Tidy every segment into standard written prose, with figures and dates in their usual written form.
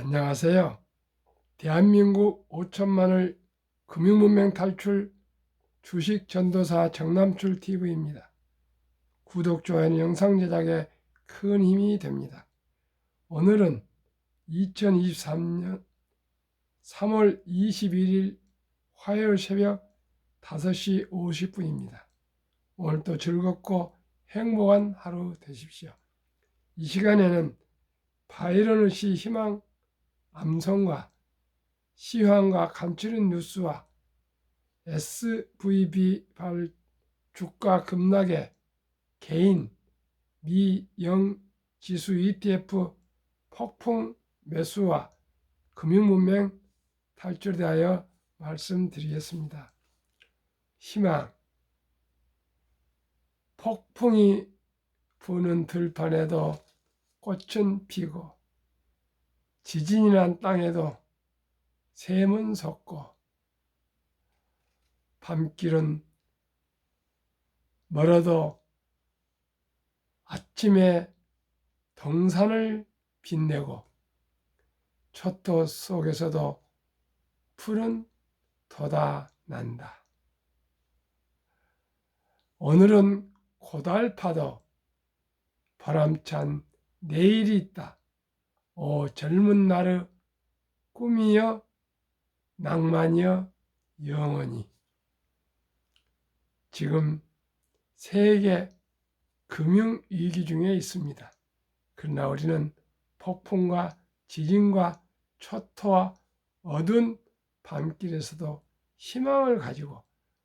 안녕하세요. 대한민국 5천만을 금융문맹 탈출 주식 전도사 정남출 TV입니다. 구독, 좋아요는 영상 제작에 큰 힘이 됩니다. 오늘은 2023년 3월 21일 화요일 새벽 5시 50분입니다. 오늘도 즐겁고 행복한 하루 되십시오. 이 시간에는 바이런 시 희망 암송과 시황과 감추는 뉴스와 SVB 발 주가 급락에 개인 미영 지수 ETF 폭풍 매수와 금융문맹 탈출에 대하여 말씀드리겠습니다. 희망. 폭풍이 부는 들판에도 꽃은 피고 지진이 난 땅에도 샘은 솟고 밤길은 멀어도 아침에 동산을 빛내고 초토 속에서도 푸른 돋아난다. 오늘은 고달파도 바람찬 내일이 있다. 오 젊은 날의 꿈이여 낭만이여 영원히. 지금 세계 금융위기 중에 있습니다. 그러나 우리는 폭풍과 지진과 초토와 어두운 밤길에서도 희망을 가지고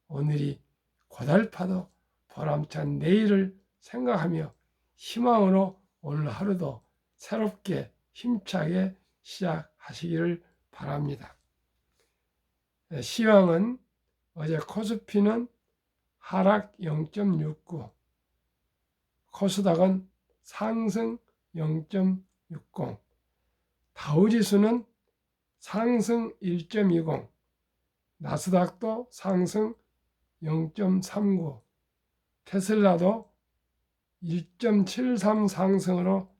오늘이 고달파도 보람찬 내일을 생각하며 희망으로 오늘 하루도 새롭게 힘차게 시작하시기를 바랍니다. 시황은 어제 코스피는 하락 0.69, 코스닥은 상승 0.60, 다우지수는 상승 1.20, 나스닥도 상승 0.39, 테슬라도 1.73 상승으로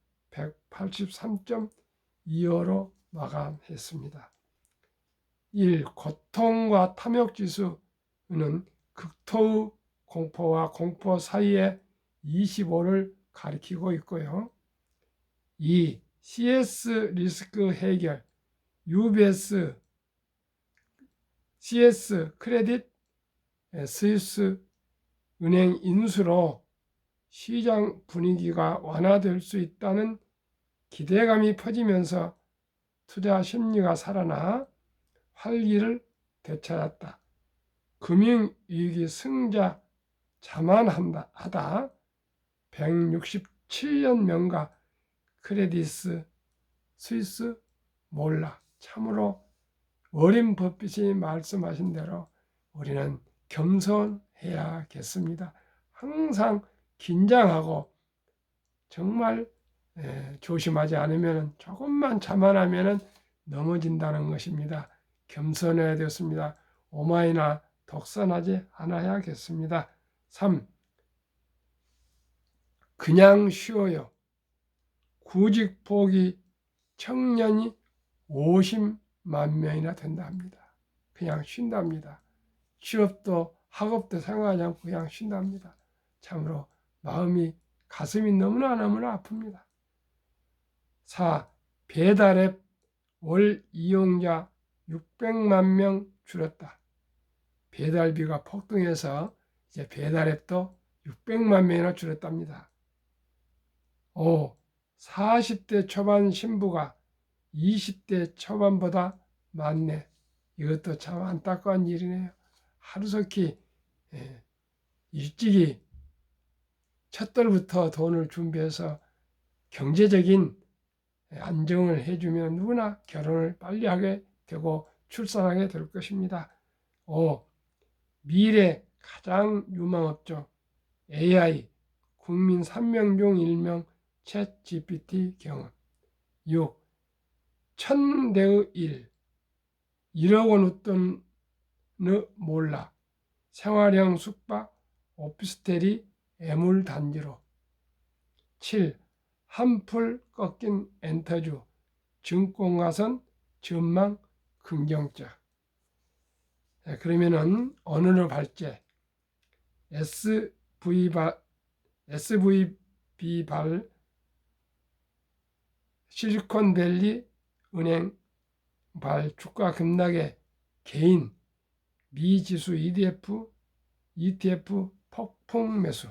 183.25로 마감했습니다. 1. 고통과 탐욕지수는 극토의 공포와 공포 사이에 25를 가리키고 있고요. 2. CS 리스크 해결 UBS CS 크레딧 스위스 은행 인수로 시장 분위기가 완화될 수 있다는 기대감이 퍼지면서 투자 심리가 살아나 활기를 되찾았다. 금융위기 승자 자만하다 167년 명가 크레디스 스위스 몰라. 참으로 워렌 버핏이 말씀하신 대로 우리는 겸손해야겠습니다. 항상 긴장하고 정말 조심하지 않으면 조금만 자만하면 넘어진다는 것입니다. 겸손해야 되었습니다. 오마이나 독선하지 않아야겠습니다. 3. 그냥 쉬어요. 구직 포기 청년이 50만 명이나 된다 합니다. 그냥 쉰답니다. 취업도 학업도 생각하지 않고 그냥 쉰답니다. 참으로 마음이 가슴이 너무나 아픕니다. 4. 배달앱 월 이용자 600만 명 줄었다. 배달비가 폭등해서 이제 배달앱도 600만 명이나 줄었답니다. 5. 40대 초반 신부가 20대 초반보다 많네. 이것도 참 안타까운 일이네요. 하루속히 일찍이 첫돌부터 돈을 준비해서 경제적인 안정을 해주면 누구나 결혼을 빨리 하게 되고 출산하게 될 것입니다. 5. 미래 가장 유망업종 AI 국민 3명 중 1명 챗 GPT 경험. 6. 1000대의 1 1억 원 웃돈의 몰라 생활형 숙박 오피스텔이 애물단지로. 7. 한풀 꺾인 엔터주 증권가선 전망 긍정적. 그러면은 어느로 발제 SVB 발 실리콘밸리 은행 발 주가 급락에 개인 미지수 ETF 폭풍 매수.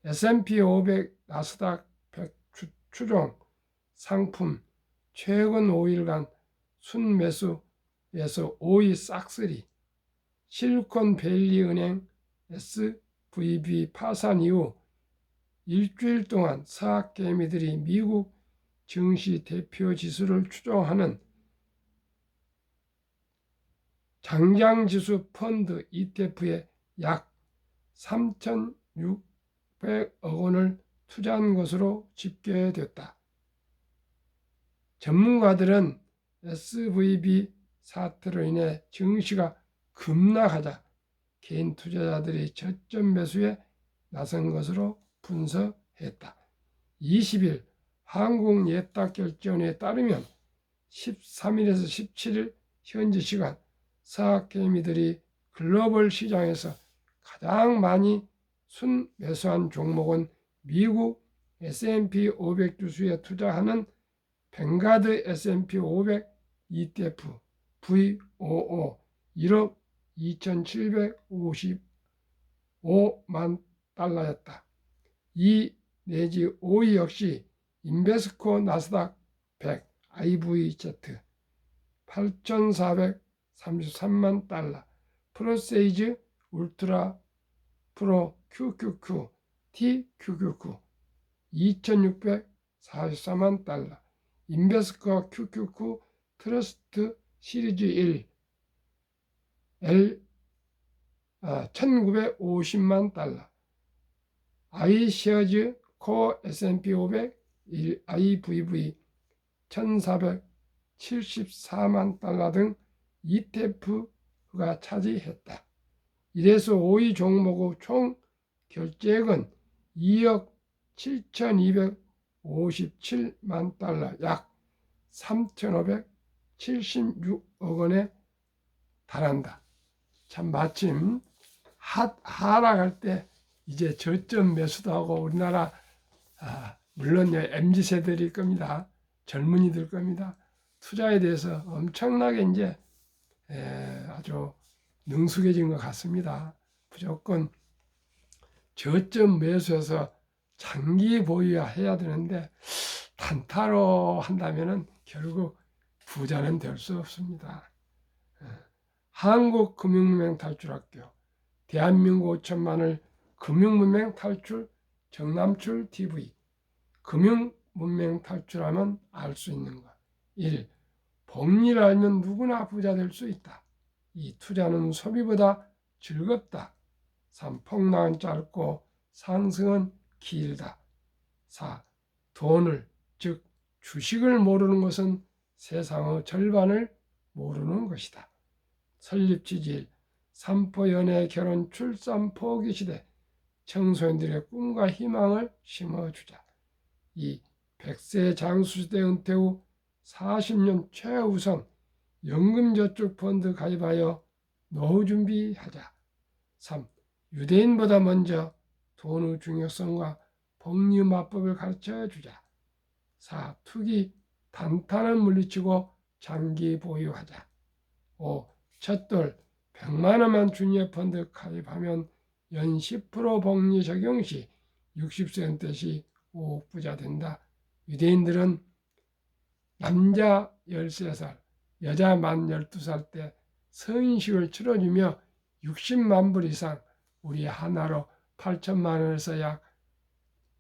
S&P 500 나스닥 100 추종 상품 최근 5일간 순매수에서 5위 싹쓸이. 실리콘밸리 은행 SVB 파산 이후 일주일 동안 서학개미들이 미국 증시 대표 지수를 추종하는 장장지수 펀드 ETF에 약 3,600억 원을 투자한 것으로 집계됐다. 전문가들은 SVB 사태로 인해 증시가 급락하자 개인 투자자들이 저점 매수에 나선 것으로 분석했다. 20일 한국예탁결제원에 따르면 13일에서 17일 현지 시간 서학개미들이 글로벌 시장에서 가장 많이 순매수한 종목은 미국 S&P 500 지수에 투자하는 뱅가드 S&P 500 ETF VOO 1억 2,755만 달러였다. 2 내지 5위 역시 인베스코 나스닥 100 IVZ 8,433만 달러, 프로세이즈 울트라 프로 QQQ TQQQ 2,644만 달러, 인베스코 QQQ 트러스트 시리즈 1 1,950만 달러, 아이쉐어즈 코어 S&P 500 IVV 1,474만 달러 등 ETF가 차지했다. 이래서 5위 종목의 총 결제액은 2억 7,257만 달러, 약 3,576억 원에 달한다. 참 마침 하락할 때 이제 저점 매수도 하고 우리나라 물론 MZ세대일 겁니다. 젊은이들 겁니다. 투자에 대해서 엄청나게 이제 아주 능숙해진 것 같습니다. 무조건 저점 매수해서 장기 보유해야 되는데 단타로 한다면은 결국 부자는 될 수 없습니다. 한국금융문맹 탈출학교, 대한민국 5천만을 금융문맹 탈출 정남출 TV. 금융문맹 탈출하면 알 수 있는 것. 1. 복리를 알면 누구나 부자 될 수 있다. 2. 투자는 소비보다 즐겁다. 3. 폭락은 짧고 상승은 길다. 4. 돈을, 즉 주식을 모르는 것은 세상의 절반을 모르는 것이다. 설립 취지 3포 연애 결혼 출산 포기 시대 청소년들의 꿈과 희망을 심어주자. 2. 100세 장수시대 은퇴 후 40년 최우선 연금저축펀드 가입하여 노후 준비하자. 3. 유대인보다 먼저 돈의 중요성과 복리마법을 가르쳐주자. 4. 투기 단타는 물리치고 장기 보유하자. 5. 첫돌 100만 원만 주니어 펀드 가입하면 연 10% 복리 적용 시 60세 은퇴 시 5억 부자 된다. 유대인들은 남자 13살, 여자 만 12살 때 성인식을 치러주며 60만 불 이상, 우리 하나로 8천만 원에서 약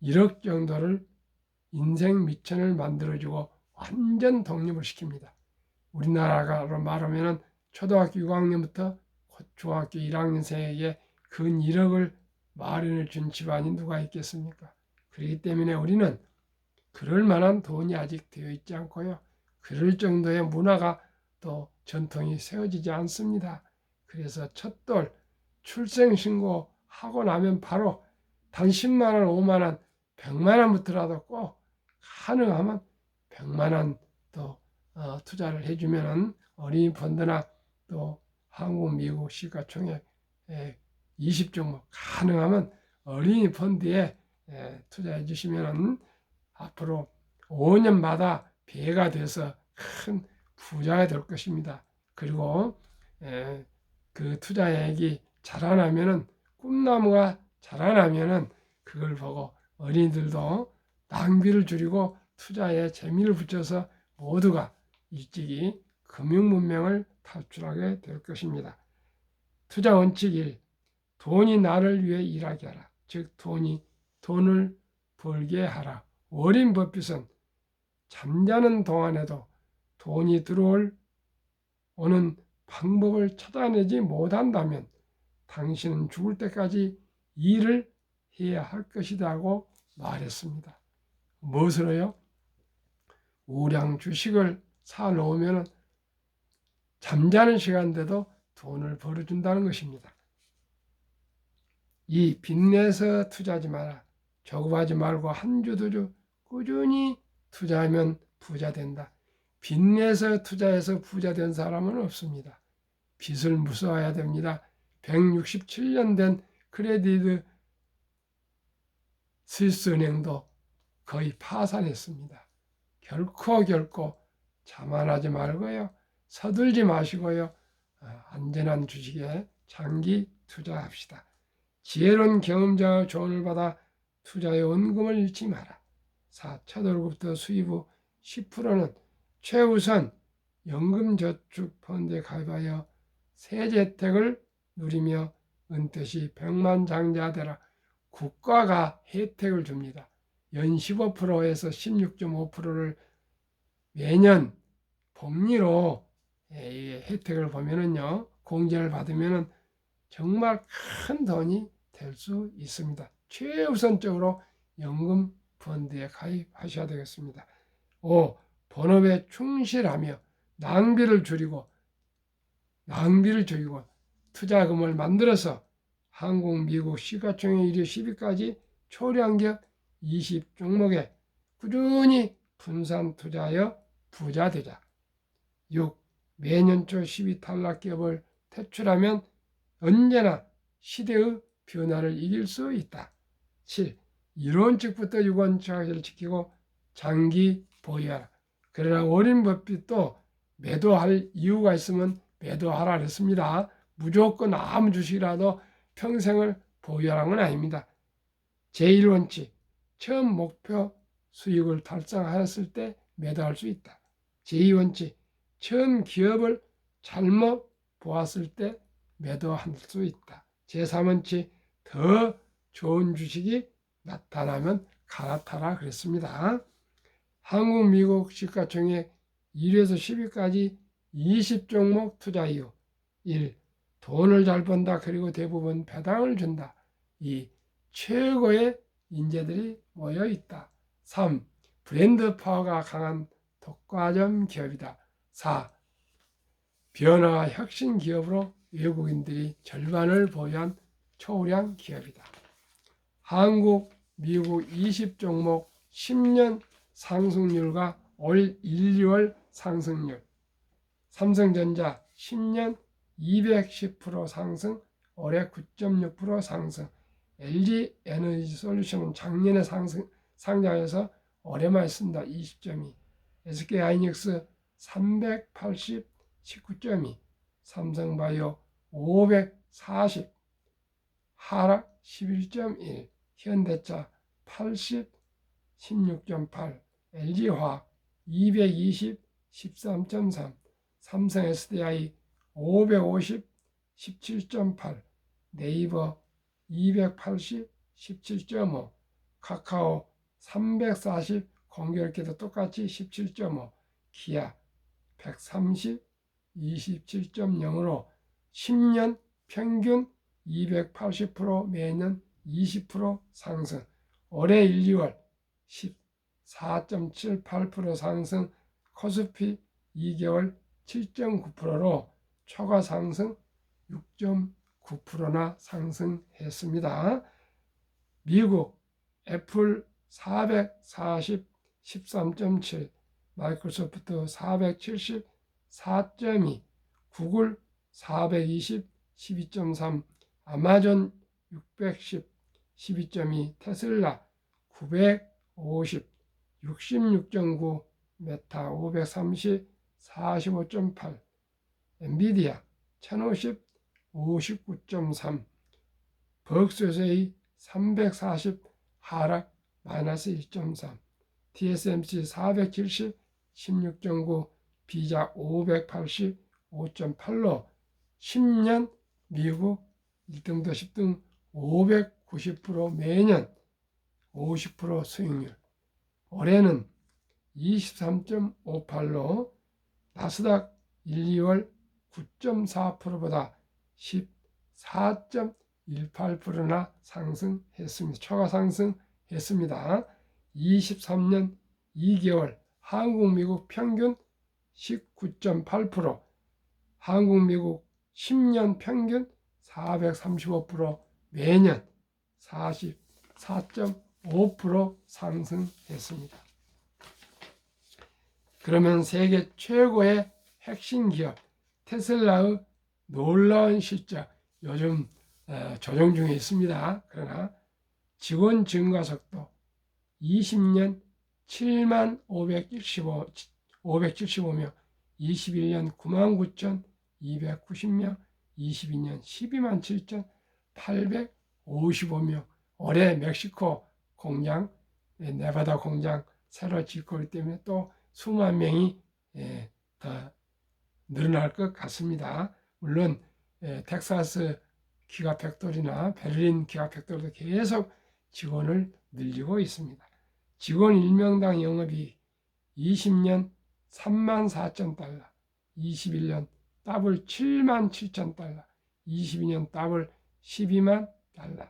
1억 정도를 인생 미천을 만들어주고 완전 독립을 시킵니다. 우리나라로 말하면 초등학교 6학년부터 중학교 1학년생에게 근 1억을 마련해 준 집안이 누가 있겠습니까? 그렇기 때문에 우리는 그럴 만한 돈이 아직 되어 있지 않고요. 그럴 정도의 문화가 또 전통이 세워지지 않습니다. 그래서 첫돌 출생신고 하고 나면 바로 단 10만 원, 5만 원, 100만 원부터라도 꼭 가능하면 100만 원 또 투자를 해주면은 어린이 펀드나 또 한국, 미국 시가총액 20종목 가능하면 어린이 펀드에 투자해 주시면은 앞으로 5년마다 배가 돼서 큰 부자가 될 것입니다. 그리고 그 투자액이 자라나면은 꿈나무가 자라나면은 그걸 보고 어린이들도 낭비를 줄이고 투자에 재미를 붙여서 모두가 일찍이 금융문맹을 탈출하게 될 것입니다. 투자 원칙 1. 돈이 나를 위해 일하게 하라. 즉 돈을 벌게 하라. 워렌 버핏은 잠자는 동안에도 돈이 오는 방법을 찾아내지 못한다면 당신은 죽을 때까지 일을 해야 할 것이라고 말했습니다. 무엇으로요? 우량 주식을 사놓으면 잠자는 시간대도 돈을 벌어준다는 것입니다. 이 빚내서 투자하지 마라. 조급하지 말고 한 주 두 주 꾸준히 투자하면 부자 된다. 빚내서 투자해서 부자 된 사람은 없습니다. 빚을 무서워해야 됩니다. 167년 된 크레디트 스위스은행도 거의 파산했습니다. 결코 자만하지 말고요. 서둘지 마시고요. 안전한 주식에 장기 투자합시다. 지혜로운 경험자의 조언을 받아 투자의 원금을 잃지 마라. 4. 첫 월급부터 수입 후 10%는 최우선 연금저축펀드에 가입하여 세제 혜택을 누리며 은퇴 시 백만장자 되라. 국가가 혜택을 줍니다. 연 15%에서 16.5%를 매년 복리로 혜택을 보면은요, 공제를 받으면은 정말 큰 돈이 될 수 있습니다. 최우선적으로 연금 펀드에 가입하셔야 되겠습니다. 5. 본업에 충실하며 낭비를 줄이고 투자금을 만들어서 한국, 미국 시가총액 1위 10위까지 초량기업 20종목에 꾸준히 분산 투자하여 부자 되자. 6. 매년 초 10위 탈락 기업을 퇴출하면 언제나 시대의 변화를 이길 수 있다. 7. 이론칙부터 유권자를 지키고 장기 보유하라. 그러나 워렌 버핏도 매도할 이유가 있으면 매도하라 그랬습니다. 무조건 아무 주식이라도 평생을 보유하라는 건 아닙니다. 제1원칙, 처음 목표 수익을 달성하였을 때 매도할 수 있다. 제2원칙, 처음 기업을 잘못 보았을 때 매도할 수 있다. 제3원칙, 더 좋은 주식이 나타나면 갈아타라 그랬습니다. 한국, 미국 시가총액 1위에서 10위까지 20종목 투자 이유. 1. 돈을 잘 번다. 그리고 대부분 배당을 준다. 2. 최고의 인재들이 모여 있다. 3. 브랜드 파워가 강한 독과점 기업이다. 4. 변화와 혁신 기업으로 외국인들이 절반을 보유한 초우량 기업이다. 한국, 미국 20종목 10년 상승률과 올 1, 2월 상승률. 삼성전자 10년 210% 상승, 올해 9.6% 상승. LG 에너지 솔루션은 작년에 상장해서 올해만 했습니다. 20.2. SK 하이닉스 380, 19.2. 삼성바이오 540, 하락 11.1. 현대차 80, 16.8. LG화학 220, 13.3. 삼성 SDI 550, 17.8. 네이버 280, 17.5. 카카오 340, 공교롭게도 똑같이 17.5. 기아 130, 27.0으로 10년 평균 280% 매년 20% 상승. 올해 1, 2월 14.78% 상승. 코스피 2개월 7.9%로 초과 상승 6.9%나 상승했습니다. 미국 애플 440, 13.7. 마이크로소프트 474.2, 구글 420, 12.3, 아마존 610, 12.2, 테슬라 950, 66.9, 메타 530, 45.8, 엔비디아 1050, 59.3, 버크셔세이 340, 하락 마이너스 1.3, TSMC 470, 16.9, 비자 580, 5.8로 10년 미국 1등도 10등 590% 매년 50% 수익률. 올해는 23.58로 나스닥 1, 2월 9.4%보다 14.18%나 상승했습니다. 초과 상승했습니다. 23년 2개월 한국 미국 평균 19.8%, 한국 미국 10년 평균 435%, 매년 44.5% 상승했습니다. 그러면 세계 최고의 핵심 기업 테슬라의 놀라운 실적, 요즘 조정 중에 있습니다. 그러나 직원 증가 속도 20년 7만 575명, 21년 9만 9,290명, 22년 12만 7,855명. 올해 멕시코 공장, 네바다 공장 새로 짓고 있기 때문에 또 수만 명이 더 늘어날 것 같습니다. 물론 텍사스 기가 팩토리나 베를린 기가 팩토리도 계속 직원을 늘리고 있습니다. 직원 1명당 영업이 20년 3만 4천 달러, 21년 더블 7만 7천 달러, 22년 더블 12만 달러.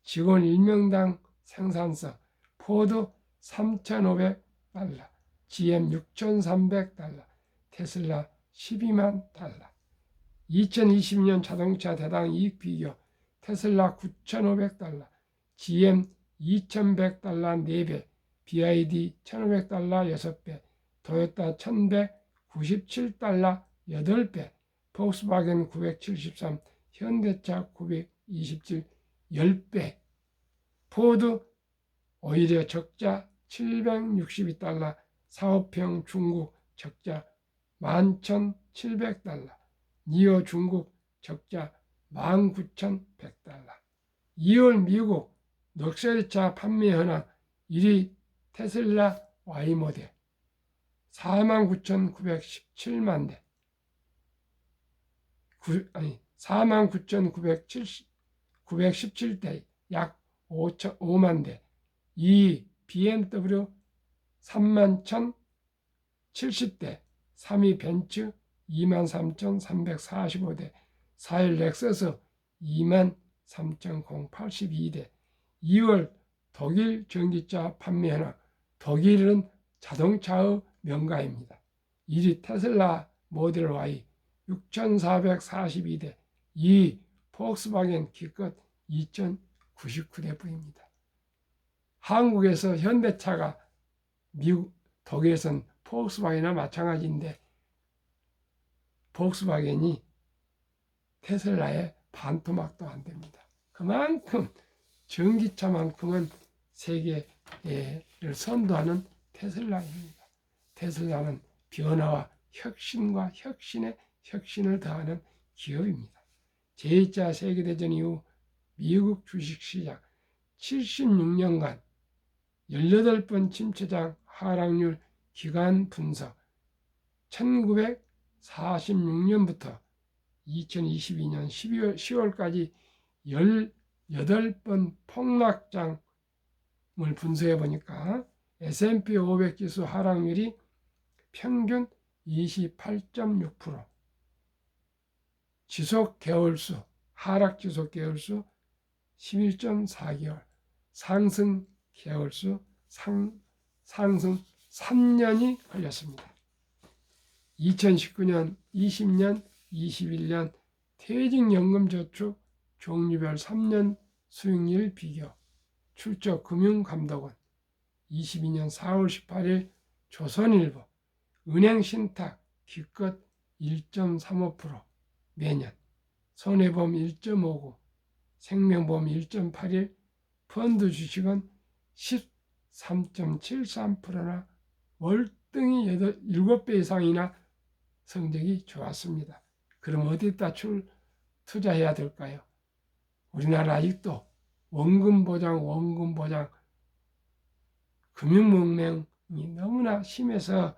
직원 1명당 생산성 포드 3,500달러, GM 6,300달러, 테슬라 12만 달러. 2020년 자동차 대당 이익 비교 테슬라 9,500달러, GM 2,100달러 4배, BYD 1,500달러 6배, 토요타 1,197달러 8배, 폭스바겐 973, 현대차 927, 10배, 포드 오히려 적자 762달러, 사업형 중국 적자 11,700달러, 니오 중국 적자 19,100달러. 2월 미국 럭셔리차 판매 현황 1위 테슬라 Y모델 49,917만 대, 49,917대, 약 5만 대. 2위 BMW 31,070대, 3위 벤츠 23,345대, 4위 렉서스 23,082대. 2월 독일 전기차 판매 현황, 독일은 자동차의 명가입니다. 1위 테슬라 모델 Y 6,442대, 2위 폭스바겐 기껏 2,099대 뿐입니다. 한국에서 현대차가 미국, 독일에서는 폭스바겐이나 마찬가지인데 폭스바겐이 테슬라의 반토막도 안 됩니다. 그만큼 전기차만큼은 세계를 선도하는 테슬라입니다. 테슬라는 변화와 혁신과 혁신에 혁신을 더하는 기업입니다. 제2차 세계대전 이후 미국 주식시장 76년간 18번 침체장 하락률 기간 분석, 1946년부터 2022년 10월까지 18번 폭락장을 분석해 보니까 S&P 500 지수 하락률이 평균 28.6%, 지속 개월수, 하락 지속 개월수 11.4개월, 상승 개월수 상승 3년이 걸렸습니다. 2019년, 20년, 21년 퇴직연금저축 종류별 3년 수익률 비교, 출처 금융감독원, 22년 4월 18일 조선일보, 은행 신탁 기껏 1.35% 매년, 손해보험 1.59, 생명보험 1.81, 펀드 주식은 13.73%나 월등히 7배 이상이나 성적이 좋았습니다. 그럼 어디다 투자해야 될까요? 우리나라 아직도 원금 보장 금융문맹이 너무나 심해서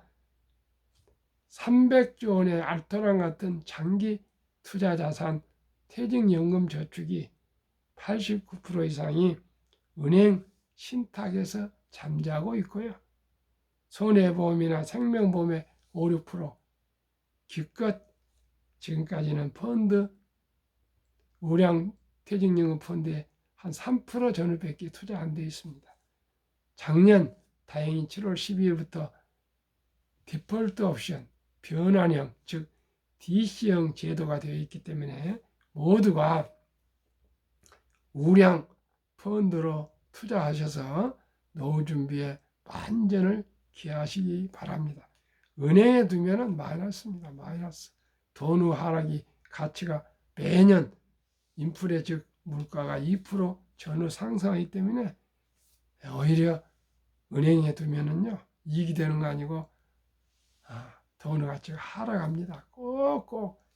300조 원의 알토란 같은 장기 투자 자산 퇴직연금 저축이 89% 이상이 은행 신탁에서 잠자고 있고요. 손해보험이나 생명보험의 5, 6%, 기껏 지금까지는 펀드, 우량 퇴직연금 펀드에 한 3% 전후밖에 투자 안 되어 있습니다. 작년 다행히 7월 12일부터 디폴트 옵션, 변환형, 즉 DC형 제도가 되어 있기 때문에 모두가 우량 펀드로 투자하셔서 노후 준비에 만전을 기하시기 바랍니다. 은행에 두면은 마이너스입니다. 마이너스. 돈의 하락이 가치가 매년 인플레 즉 물가가 2% 전후 상승하기 때문에 오히려 은행에 두면은요 이익이 되는 거 아니고 돈의 가치가 하락합니다. 꼭꼭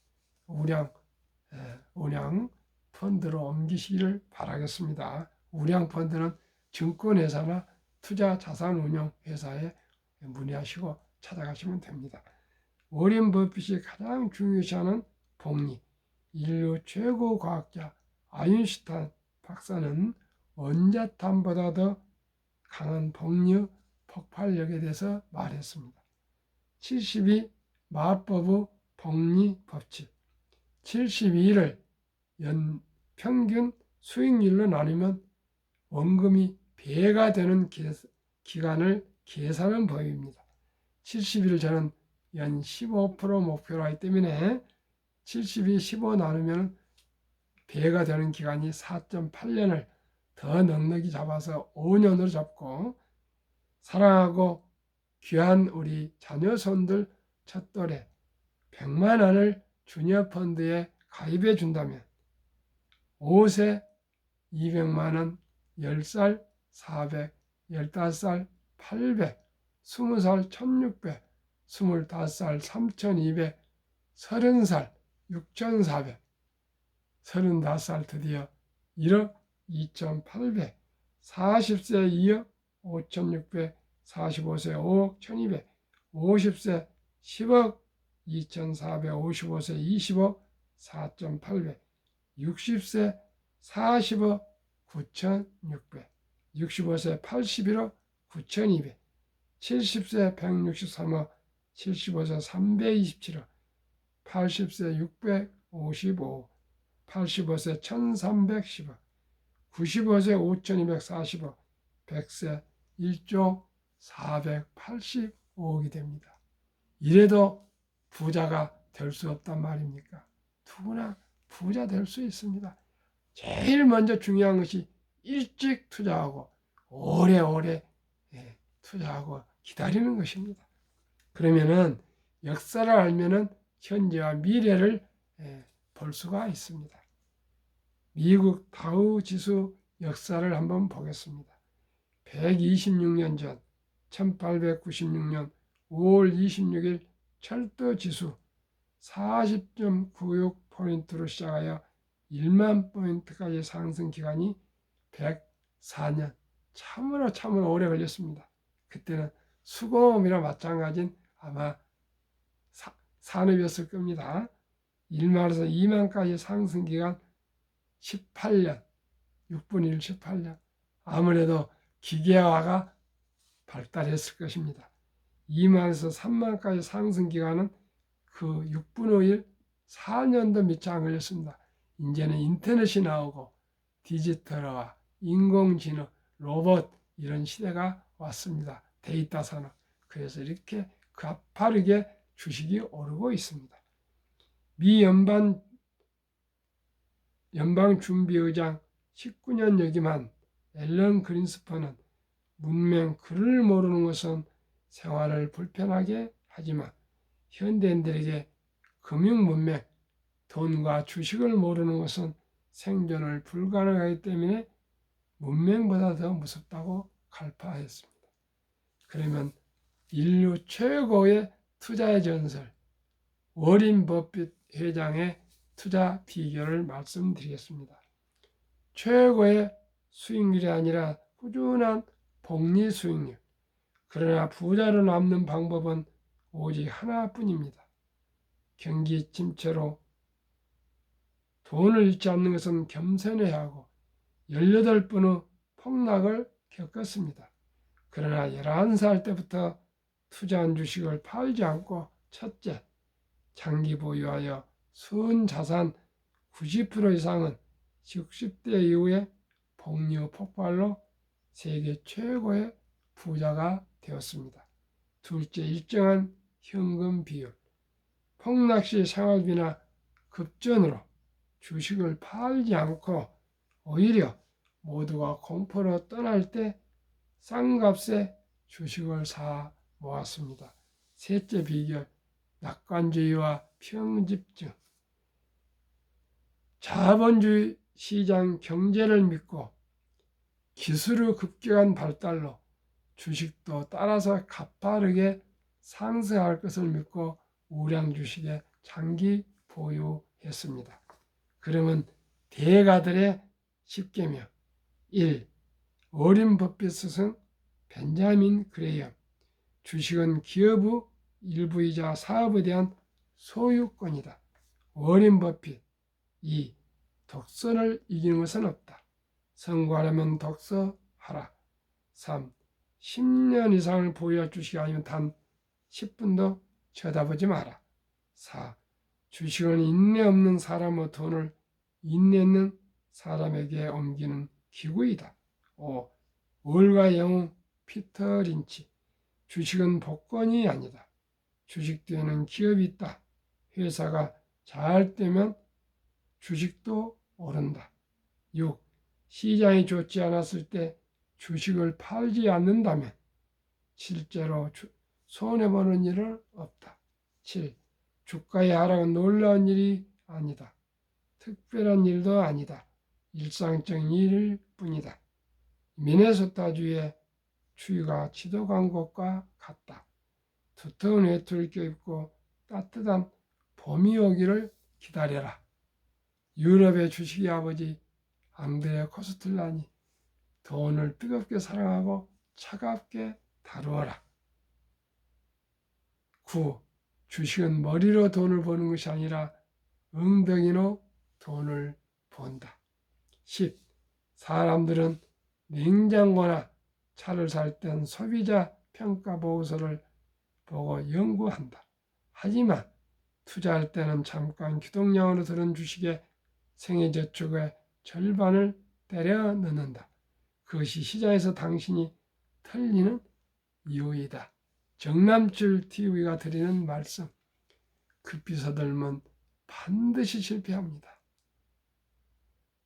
우량 펀드로 옮기시기를 바라겠습니다. 우량 펀드는 증권회사나 투자자산운용회사에 문의하시고 찾아가시면 됩니다. 워렌 버핏이 가장 중요시하는 복리, 인류 최고 과학자 아인슈타인 박사는 원자탄보다 더 강한 복리의 폭발력에 대해서 말했습니다. 72 마법의 복리 법칙. 72를 평균 수익률로 나누면 원금이 배가 되는 기간을 계산한 법입니다. 70일 저는 연 15% 목표로 하기 때문에 72, 15 나누면 배가 되는 기간이 4.8년을 더 넉넉히 잡아서 5년으로 잡고 사랑하고 귀한 우리 자녀손들 첫돌에 100만 원을 주니어 펀드에 가입해 준다면 5세 200만 원, 10살 400, 15살 800, 20살 1600, 25살 3200, 30살 6400, 35살 드디어 1억 2800, 40세 2억 5600, 45세 5억 1200, 50세 10억 2400, 55세 20억 4.800, 60세 40억 9600, 65세 81억 9200, 70세 163억, 75세 327억, 80세 655억, 85세 1310억, 95세 5240억, 100세 1조 485억이 됩니다. 이래도 부자가 될 수 없단 말입니까? 누구나 부자 될 수 있습니다. 제일 먼저 중요한 것이 일찍 투자하고 오래오래 투자하고 기다리는 것입니다. 그러면은 역사를 알면은 현재와 미래를 볼 수가 있습니다. 미국 다우 지수 역사를 한번 보겠습니다. 126년 전 1896년 5월 26일 철도 지수 40.96포인트로 시작하여 1만 포인트까지 상승 기간이 104년, 참으로 오래 걸렸습니다. 그때는 수공업이나 마찬가지인 아마 산업이었을 겁니다. 1만에서 2만까지 상승 기간 18년, 6분의 1, 18년. 아무래도 기계화가 발달했을 것입니다. 2만에서 3만까지 상승 기간은 그 6분의 1, 4년도 미처 안 걸렸습니다. 이제는 인터넷이 나오고 디지털화, 인공지능, 로봇 이런 시대가 왔습니다. 데이터 산업. 그래서 이렇게 가파르게 주식이 오르고 있습니다. 미 연방준비의장 19년 역임한 앨런 그린스펀은 문맹 글을 모르는 것은 생활을 불편하게 하지만 현대인들에게 금융문맹, 돈과 주식을 모르는 것은 생존을 불가능하기 때문에 문맹보다 더 무섭다고 갈파했습니다. 그러면 인류 최고의 투자의 전설, 워린 버핏 회장의 투자 비결을 말씀드리겠습니다. 최고의 수익률이 아니라 꾸준한 복리 수익률. 그러나 부자로 남는 방법은 오직 하나뿐입니다. 경기 침체로 돈을 잃지 않는 것은 겸손해야 하고 18번의 폭락을 겪었습니다. 그러나 11살 때부터 투자한 주식을 팔지 않고 첫째, 장기 보유하여 순자산 90% 이상은 60대 이후에 복리 폭발로 세계 최고의 부자가 되었습니다. 둘째, 일정한 현금 비율. 폭락시 생활비나 급전으로 주식을 팔지 않고 오히려 모두가 공포로 떠날 때 싼 값에 주식을 사 모았습니다. 셋째 비결, 낙관주의와 평집중. 자본주의 시장 경제를 믿고 기술의 급격한 발달로 주식도 따라서 가파르게 상승할 것을 믿고 우량 주식에 장기 보유했습니다. 그러면 대가들의 10계명 1. 워린 버핏 스승 벤자민 그레이엄. 주식은 기업의 일부이자 사업에 대한 소유권이다. 워린 버핏. 2. 독서를 이기는 것은 없다. 성공하려면 독서하라. 3. 10년 이상을 보유할 주식이 아니면 단 10분도 쳐다보지 마라. 4. 주식은 인내 없는 사람의 돈을 인내 있는 사람에게 옮기는 기구이다. 5. 월가 영웅 피터 린치. 주식은 복권이 아니다. 주식 뒤에는 기업이 있다. 회사가 잘 되면 주식도 오른다. 6. 시장이 좋지 않았을 때 주식을 팔지 않는다면 실제로 손해보는 일은 없다. 7. 주가의 하락은 놀라운 일이 아니다. 특별한 일도 아니다. 일상적인 일일 뿐이다. 미네소타주의 추위가 지독한 것과 같다. 두터운 외투를 껴입고 따뜻한 봄이 오기를 기다려라. 유럽의 주식의 아버지 앙드레 코스틀란이 돈을 뜨겁게 사랑하고 차갑게 다루어라. 9. 주식은 머리로 돈을 버는 것이 아니라 엉덩이로 돈을 번다. 10. 사람들은 냉장고나 차를 살 땐 소비자 평가 보고서를 보고 연구한다. 하지만 투자할 때는 잠깐 기동량으로 들은 주식의 생애저축의 절반을 때려 넣는다. 그것이 시장에서 당신이 털리는 이유이다. 정남출 TV가 드리는 말씀. 급히 서들면 반드시 실패합니다.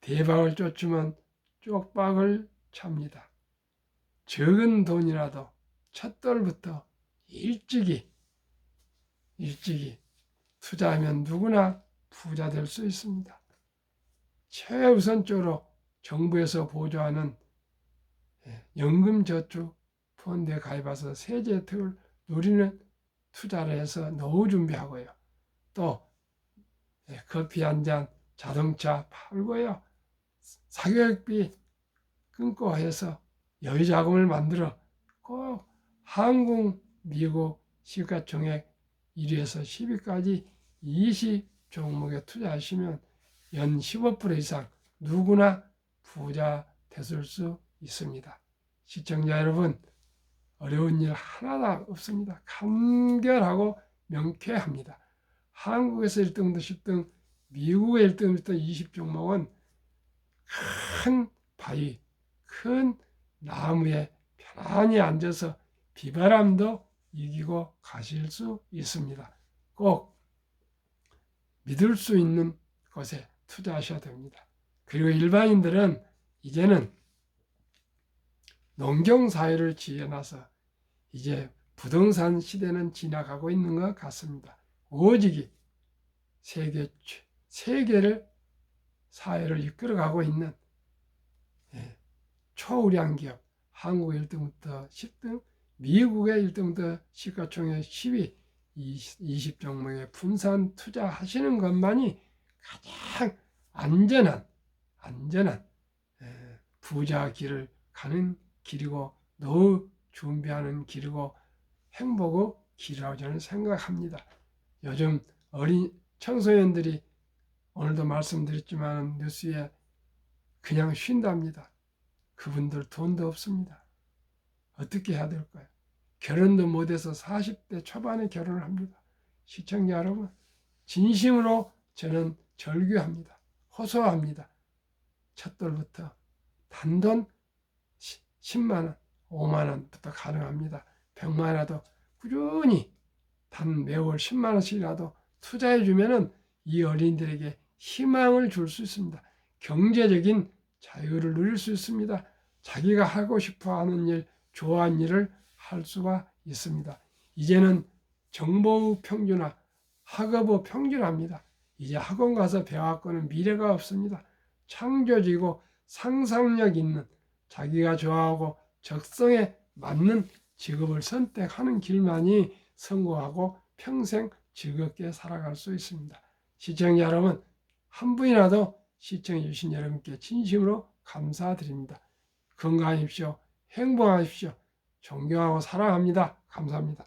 대박을 쫓으면 쪽박을 찹니다. 적은 돈이라도 첫 돌부터 일찍이 투자하면 누구나 부자 될 수 있습니다. 최우선적으로 정부에서 보조하는 연금저축 펀드에 가입해서 세제 혜택을 누리는 투자를 해서 노후 준비하고요. 또 커피 한 잔, 자동차 팔고요. 사교육비 끊고 해서 여유자금을 만들어 꼭 한국, 미국 시가총액 1위에서 10위까지 20 종목에 투자하시면 연 15% 이상 누구나 부자 되실 수 있습니다. 시청자 여러분, 어려운 일 하나도 없습니다. 간결하고 명쾌합니다. 한국에서 1등부터 10등, 미국의 1등부터 20 종목은 큰 바위, 큰 나무에 편안히 앉아서 비바람도 이기고 가실 수 있습니다. 꼭 믿을 수 있는 곳에 투자하셔야 됩니다. 그리고 일반인들은 이제는 농경사회를 지어놔서 이제 부동산 시대는 지나가고 있는 것 같습니다. 오직이 세계를 사회를 이끌어가고 있는 초우량 기업, 한국 1등부터 10등, 미국의 1등부터 시가총액 10위, 20종목에 분산 투자하시는 것만이 가장 안전한 부자 길을 가는 길이고 노후 준비하는 길이고 행복의 길이라고 저는 생각합니다. 요즘 어린 청소년들이 오늘도 말씀드렸지만 뉴스에 그냥 쉰답니다. 그분들 돈도 없습니다. 어떻게 해야 될까요? 결혼도 못해서 40대 초반에 결혼을 합니다. 시청자 여러분, 진심으로 저는 절규합니다. 호소합니다. 첫돌부터 단돈 10만원, 5만원부터 가능합니다. 100만원이라도 꾸준히 단 매월 10만원씩이라도 투자해주면 이 어린이들에게 희망을 줄 수 있습니다. 경제적인 자유를 누릴 수 있습니다. 자기가 하고 싶어 하는 일, 좋아하는 일을 할 수가 있습니다. 이제는 정보의 평준화, 학업의 평준화입니다. 이제 학원 가서 배워갖고는 미래가 없습니다. 창조적이고 상상력 있는 자기가 좋아하고 적성에 맞는 직업을 선택하는 길만이 성공하고 평생 즐겁게 살아갈 수 있습니다. 시청자 여러분, 한 분이라도 시청해 주신 여러분께 진심으로 감사드립니다. 건강하십시오. 행복하십시오. 존경하고 사랑합니다. 감사합니다.